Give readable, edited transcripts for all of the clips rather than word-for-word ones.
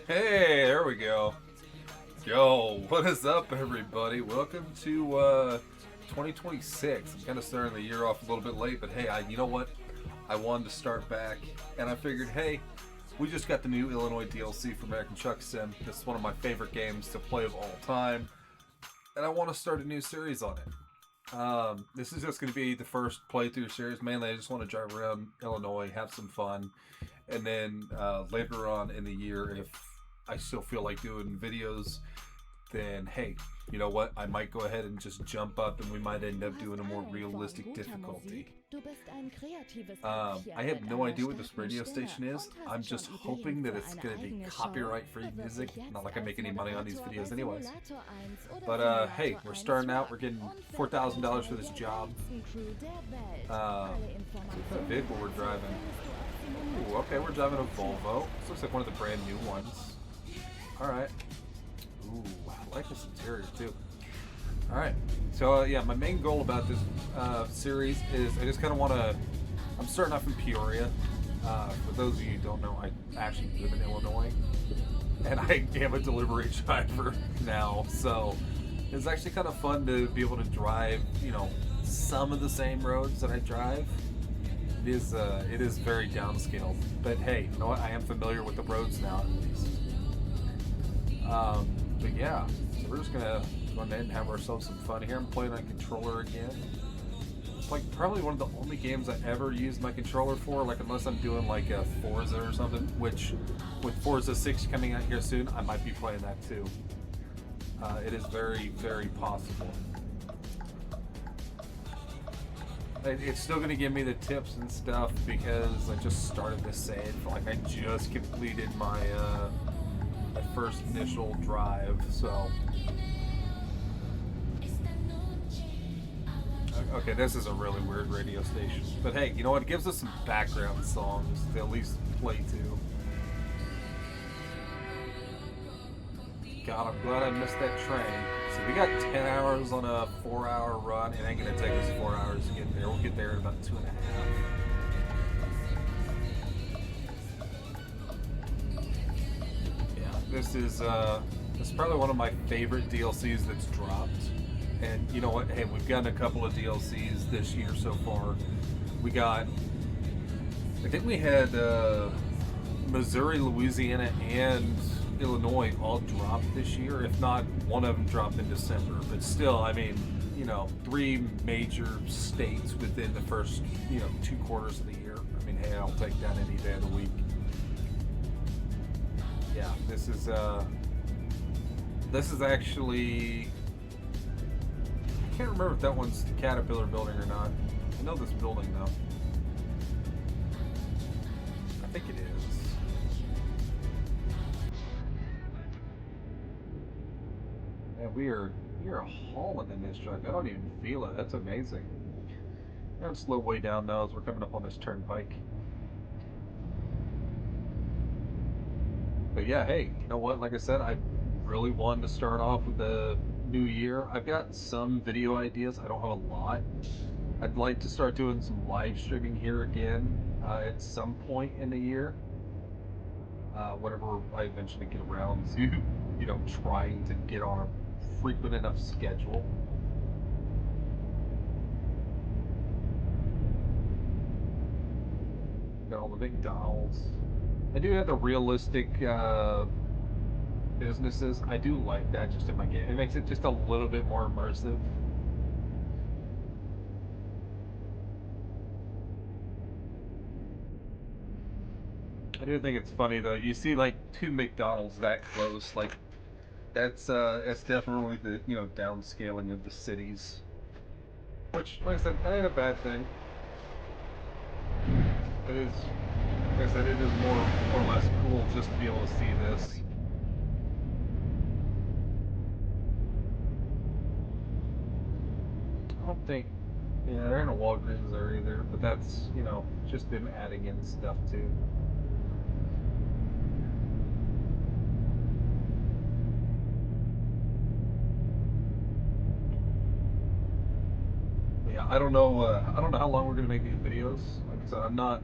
Hey, there we go. Yo, what is up, everybody? Welcome to 2026. I'm kind of starting the year off a little bit late, but hey, you know what? I wanted to start back, and I figured, hey, we just got the new Illinois DLC for American Truck Sim. This is one of my favorite games to play of all time, and I want to start a new series on it. This is just going to be the first playthrough series. Mainly, I just want to drive around Illinois, have some fun, and then later on in the year, if I still feel like doing videos, then hey, you know what? I might go ahead and just jump up and we might end up doing a more realistic difficulty. I have no idea what this radio station is. I'm just hoping that it's going to be copyright-free music. Not like I make any money on these videos anyways. But hey, we're starting out. We're getting $4,000 for this job. What kind of vehicle we're driving? Ooh, okay, we're driving a Volvo. This looks like one of the brand new ones. Alright. Ooh, I like this interior too. Alright, so yeah, my main goal about this series is I just kind of want to... I'm starting off in Peoria. For those of you who don't know, I actually live in Illinois. And I am a delivery driver now, so it's actually kind of fun to be able to drive, you know, some of the same roads that I drive. It is very downscaled, but hey, you know what? I am familiar with the roads now at least. But yeah, so we're just gonna go ahead and have ourselves some fun here. I'm playing on controller again. It's like probably one of the only games I ever use my controller for, like unless I'm doing like a Forza or something, which with Forza 6 coming out here soon, I might be playing that too. It is very, very possible. It's still going to give me the tips and stuff because I just started this save. Like I just completed my my first initial drive, so okay, this is a really weird radio station. But hey, you know what? It gives us some background songs to at least play to. God, I'm glad I missed that train. So we got 10 hours on a 4-hour run. It ain't gonna take us 4 hours to get there. We'll get there in about 2.5. Yeah, this is probably one of my favorite DLCs that's dropped. And you know what? Hey, we've gotten a couple of DLCs this year so far. We got, I think we had Missouri, Louisiana, and Illinois all dropped this year. If not, one of them dropped in December. But still, I mean, you know, 3 major states within the first, you know, 2 quarters of the year. I mean, hey, I'll take that any day of the week. Yeah, this is actually, I can't remember if that one's the Caterpillar building or not. I know this building though. I think it is. Man, we are hauling in this truck. I don't even feel it. That's amazing. And slow way down now as we're coming up on this turnpike. But yeah, hey, you know what? Like I said, I really wanted to start off with the new year. I've got some video ideas. I don't have a lot. I'd like to start doing some live streaming here again at some point in the year. Whenever I eventually get around to, you know, trying to get on a frequent enough schedule. Got all the big dolls. I do have the realistic businesses. I do like that just in my game. It makes it just a little bit more immersive. I do think it's funny though. You see like 2 McDonald's that close, like that's definitely the, you know, downscaling of the cities. Which, like I said, that ain't a bad thing. It is, like I said, it is more or less cool just to be able to see this. I don't think, yeah, there ain't a Walgreens there either, but that's, you know, just them adding in stuff too. Yeah, I don't know. I don't know how long we're gonna make these videos. Like I said, I'm not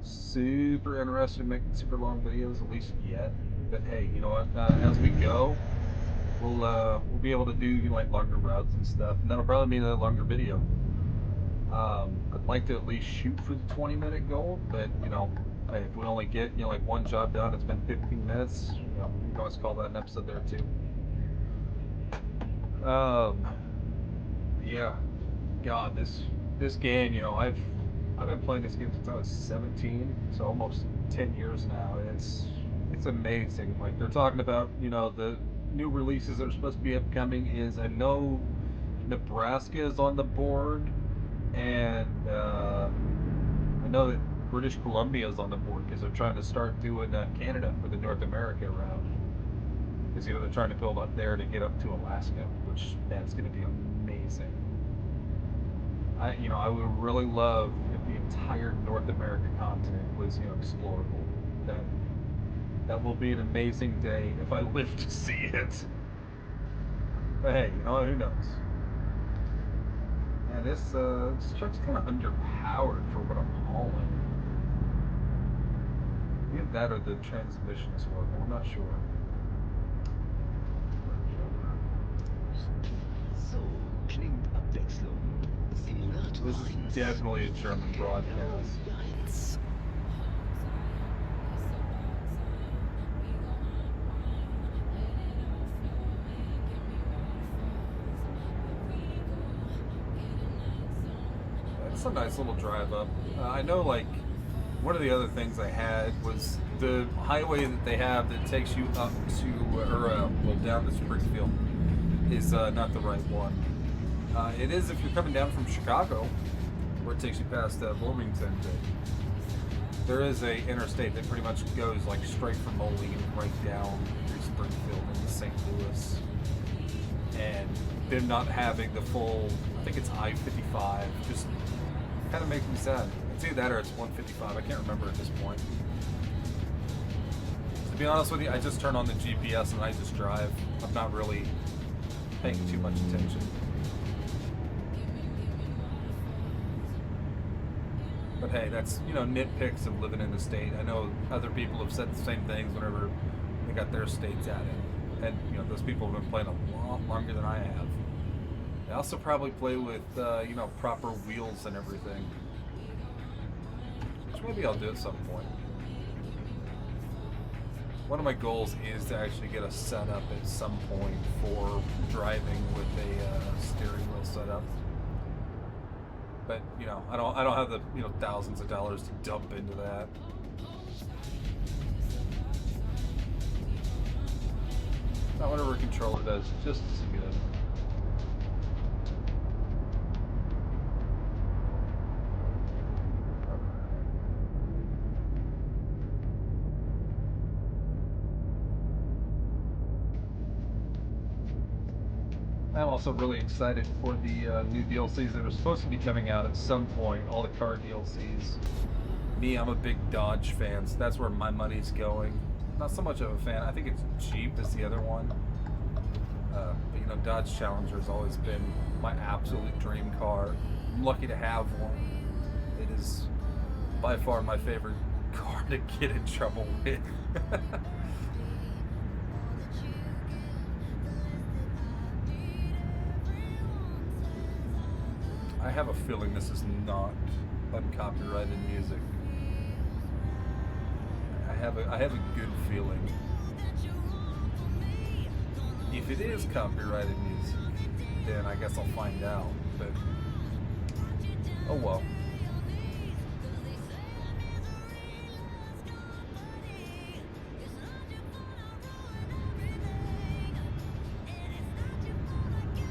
super interested in making super long videos, at least yet. But hey, you know what? As we go, we'll be able to do like longer routes and stuff, and that'll probably mean a longer video. I'd like to at least shoot for the 20-minute goal, but hey, if we only get like one job done, it's been 15 minutes. You can always call that an episode there too. Um, yeah, God, this game, I've been playing this game since I was 17, so almost 10 years now. It's amazing. Like they're talking about, the new releases that are supposed to be upcoming. Is I know Nebraska is on the board, and I know that British Columbia is on the board because they're trying to start doing Canada for the North America route. Because they're trying to build up there to get up to Alaska, which that's going to be amazing. I would really love if the entire North America continent was explorable. That will be an amazing day if I live to see it. But hey, who knows? Yeah, this truck's kind of underpowered for what I'm hauling. Either that or the transmission is horrible. I'm not sure. So klingt Abwechslung. Simulator This is 1. definitely a German broadcast. It's a nice little drive up. I know, like, one of the other things I had was the highway that they have that takes you up to, or down to Springfield is not the right one. It is if you're coming down from Chicago, where it takes you past Wilmington. There is a interstate that pretty much goes like straight from Moline right down through Springfield into St. Louis. And them not having the full, I think it's I-55, just kind of makes me sad. It's either that or it's 155. I can't remember at this point. To be honest with you, I just turn on the GPS and I just drive. I'm not really paying too much attention. But hey, that's, nitpicks of living in the state. I know other people have said the same things whenever they got their states added. And, those people have been playing a lot longer than I have. They also probably play with, proper wheels and everything. Which maybe I'll do at some point. One of my goals is to actually get a setup at some point for driving with a steering wheel setup. But, I don't have the, thousands of dollars to dump into that. Not whatever a controller does, just as good. I'm also really excited for the new DLCs that are supposed to be coming out at some point, all the car DLCs. Me, I'm a big Dodge fan, so that's where my money's going. Not so much of a fan. I think it's Jeep is the other one. But Dodge Challenger has always been my absolute dream car. I'm lucky to have one. It is by far my favorite car to get in trouble with. I have a feeling this is not uncopyrighted music. I have a good feeling. If it is copyrighted music, then I guess I'll find out. But oh well.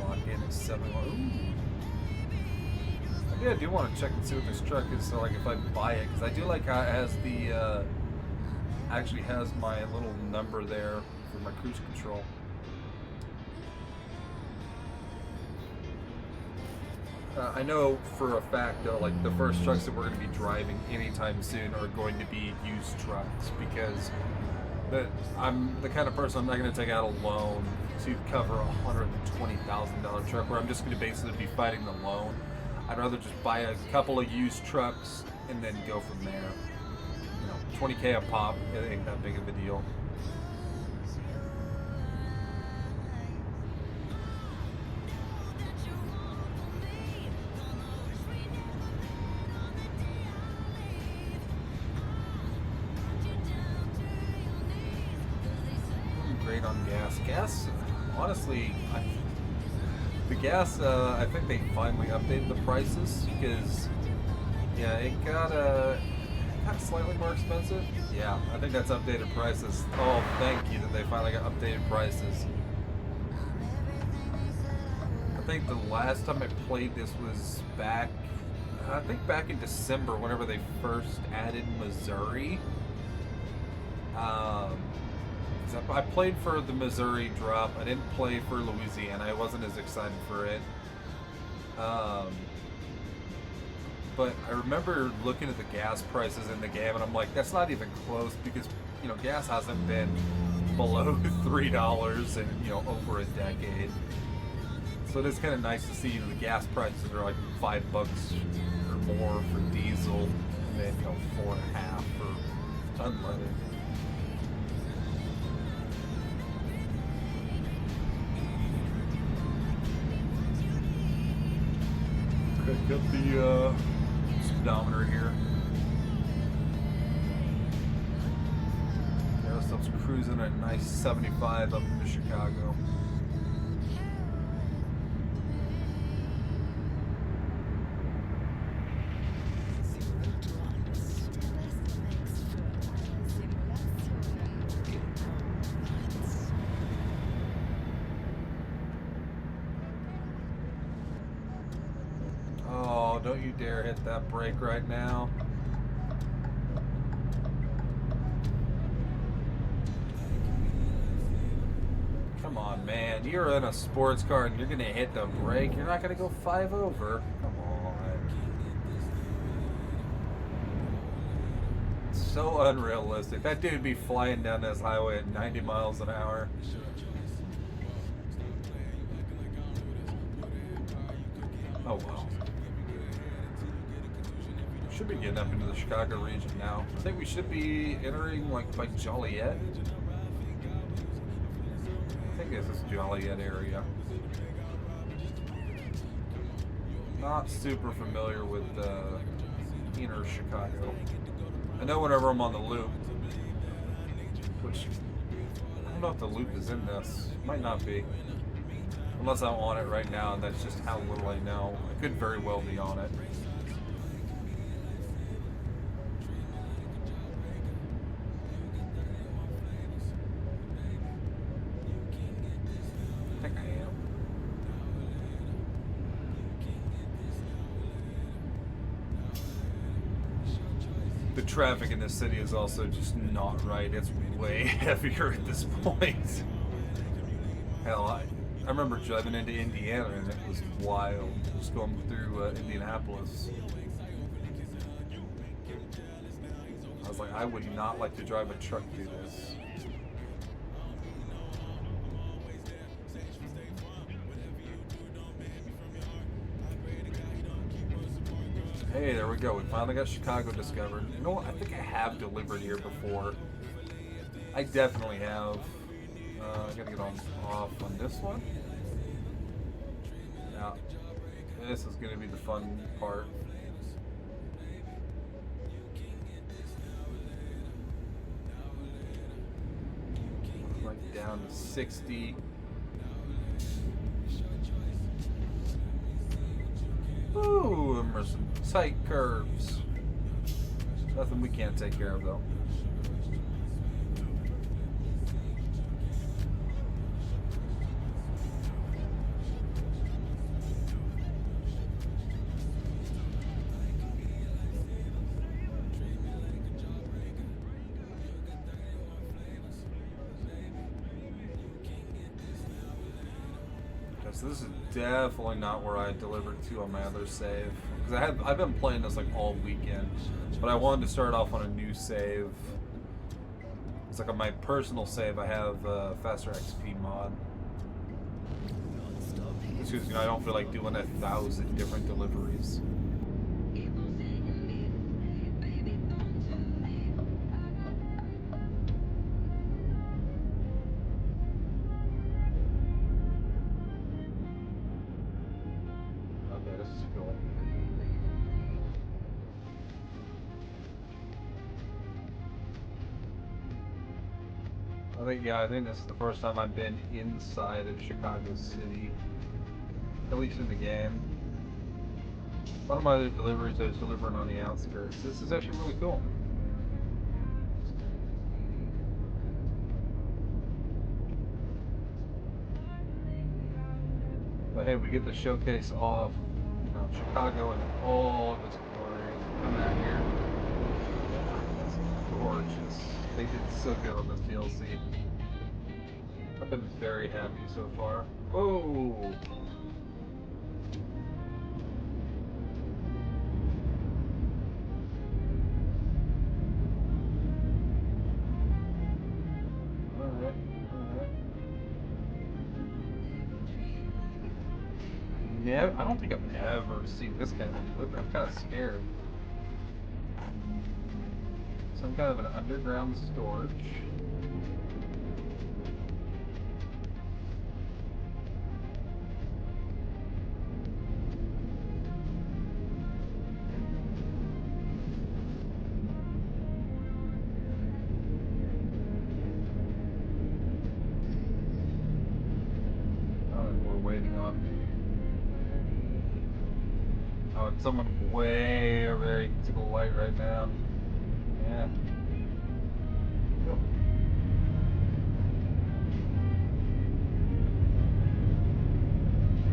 Lock in at 71. Yeah, I do want to check and see what this truck is. So, like, if I buy it, because I do like how it has the actually has my little number there for my cruise control. I know for a fact, though, like the first trucks that we're going to be driving anytime soon are going to be used trucks, because I'm the kind of person, I'm not going to take out a loan to cover a $120,000 truck where I'm just going to basically be fighting the loan. I'd rather just buy a couple of used trucks and then go from there. $20K a pop, it ain't that big of a deal. waiting on gas. Gas, honestly, the gas, I think they finally updated the prices because, yeah, it got slightly more expensive. Yeah, I think that's updated prices. Oh, thank you that they finally got updated prices. I think the last time I played this was back in December, whenever they first added Missouri. I played for the Missouri drop. I didn't play for Louisiana. I wasn't as excited for it. But I remember looking at the gas prices in the game, and I'm like, that's not even close because, you know, gas hasn't been below $3 in, you know, over a decade. So it is kind of nice to see, you know, the gas prices are like $5 or more for diesel, and then, you know, $4.50 for unleaded. Pick up the speedometer here. Aerostuff's cruising at a nice 75 up into Chicago. Oh, don't you dare hit that brake right now. Come on, man. You're in a sports car and you're going to hit the brake. You're not going to go 5 over. Come on. So unrealistic. That dude would be flying down this highway at 90 miles an hour. Oh, well. Should be getting up into the Chicago region now. I think we should be entering like by Joliet. I think this is Joliet area. Not super familiar with inner Chicago. I know whenever I'm on the loop, which I don't know if the loop is in this. Might not be. Unless I'm on it right now, and that's just how little I know. I could very well be on it. The traffic in this city is also just not right. It's way heavier at this point. Hell, I remember driving into Indiana and it was wild. Just going through Indianapolis. I was like, I would not like to drive a truck through this. Hey, there we go. We finally got Chicago discovered. You know what? I think I have delivered here before. I definitely have. I gotta get off on this one. Yeah. This is gonna be the fun part. Right down to 60. Ooh, Emerson. Tight curves. Nothing we can't take care of, though. So this is definitely not where I delivered to on my other save. Because I've been playing this like all weekend, but I wanted to start off on a new save. It's like on my personal save, I have faster XP mod. It's just, you know, I don't feel like doing 1,000 different deliveries. I think this is the first time I've been inside of Chicago City, at least in the game. A lot of my other deliveries I was delivering on the outskirts. This is actually really cool. But hey, we get to showcase off, Chicago in all of its glory. Come out here. It's gorgeous. They did so good on this DLC. I've been very happy so far. Oh! Alright. Yeah, I don't think I've ever seen this kind of delivery. I'm kind of scared. Some kind of an underground storage. Oh, and someone way over there. You can see the light right now. Yeah. Cool.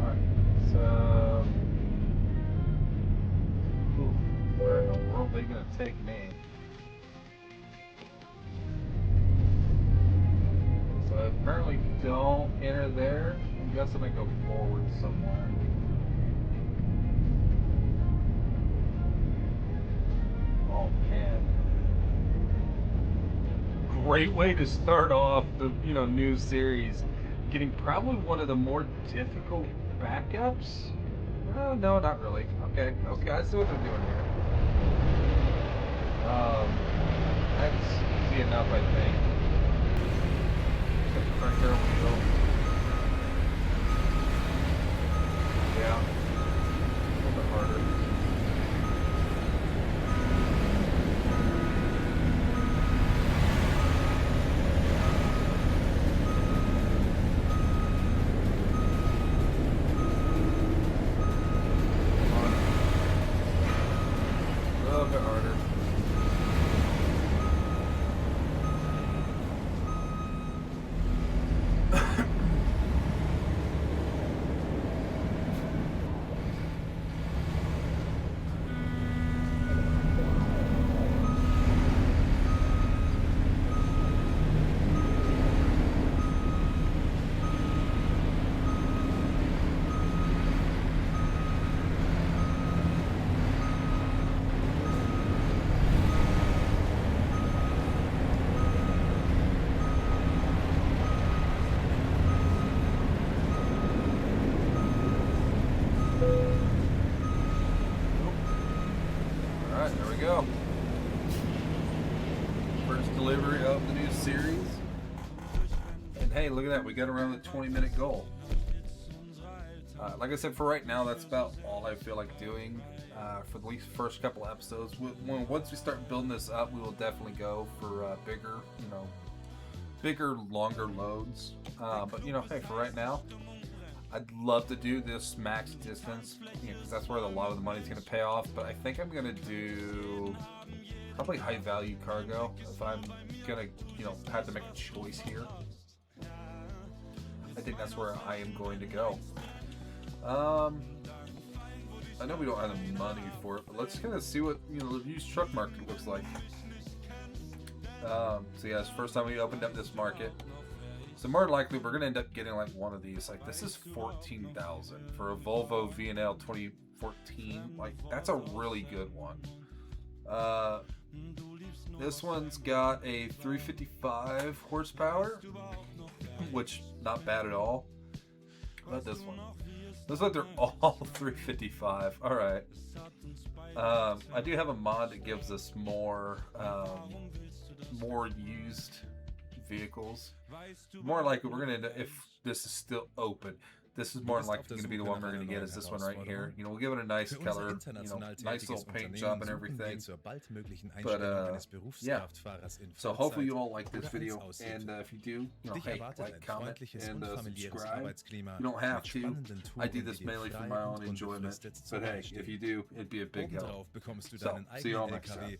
Alright, so... Ooh, where in the world are they gonna take me? So apparently don't enter there. I'm guessing I go forward somewhere. Oh man. Great way to start off the new series. Getting probably one of the more difficult backups. Oh no, not really. Okay, I see what they're doing here. That's easy enough, I think. Front rear wheel. Yeah. A little bit harder. A little bit harder. Alright, there we go. First delivery of the new series. And hey, look at that, we got around the 20-minute goal. Like I said, for right now, that's about all I feel like doing for the first couple episodes. Once we start building this up, we will definitely go for bigger, longer loads. But hey, for right now, I'd love to do this max distance, because that's where a lot of the money's going to pay off. But I think I'm going to do probably high value cargo if I'm going to have to make a choice here. I think that's where I am going to go. I know we don't have the money for it, but let's kind of see what the used truck market looks like. So yeah, it's the first time we opened up this market. So more likely we're gonna end up getting like one of these. Like this is $14,000 for a Volvo VNL 2014. Like that's a really good one. This one's got a 355 horsepower, which not bad at all. How about this one? Looks like they're all 355. All right. I do have a mod that gives us more used vehicles. More likely we're gonna end up, if this is still open, this is more than likely going to be the one we're going to get, is this one right here. You know, we'll give it a nice color, you know, nice little paint job and everything. But yeah, so hopefully you all like this video, and if you do, you know, hey, like, comment, and subscribe. You don't have to. I do this mainly for my own enjoyment, but hey, if you do, it'd be a big help. So, see you all next time.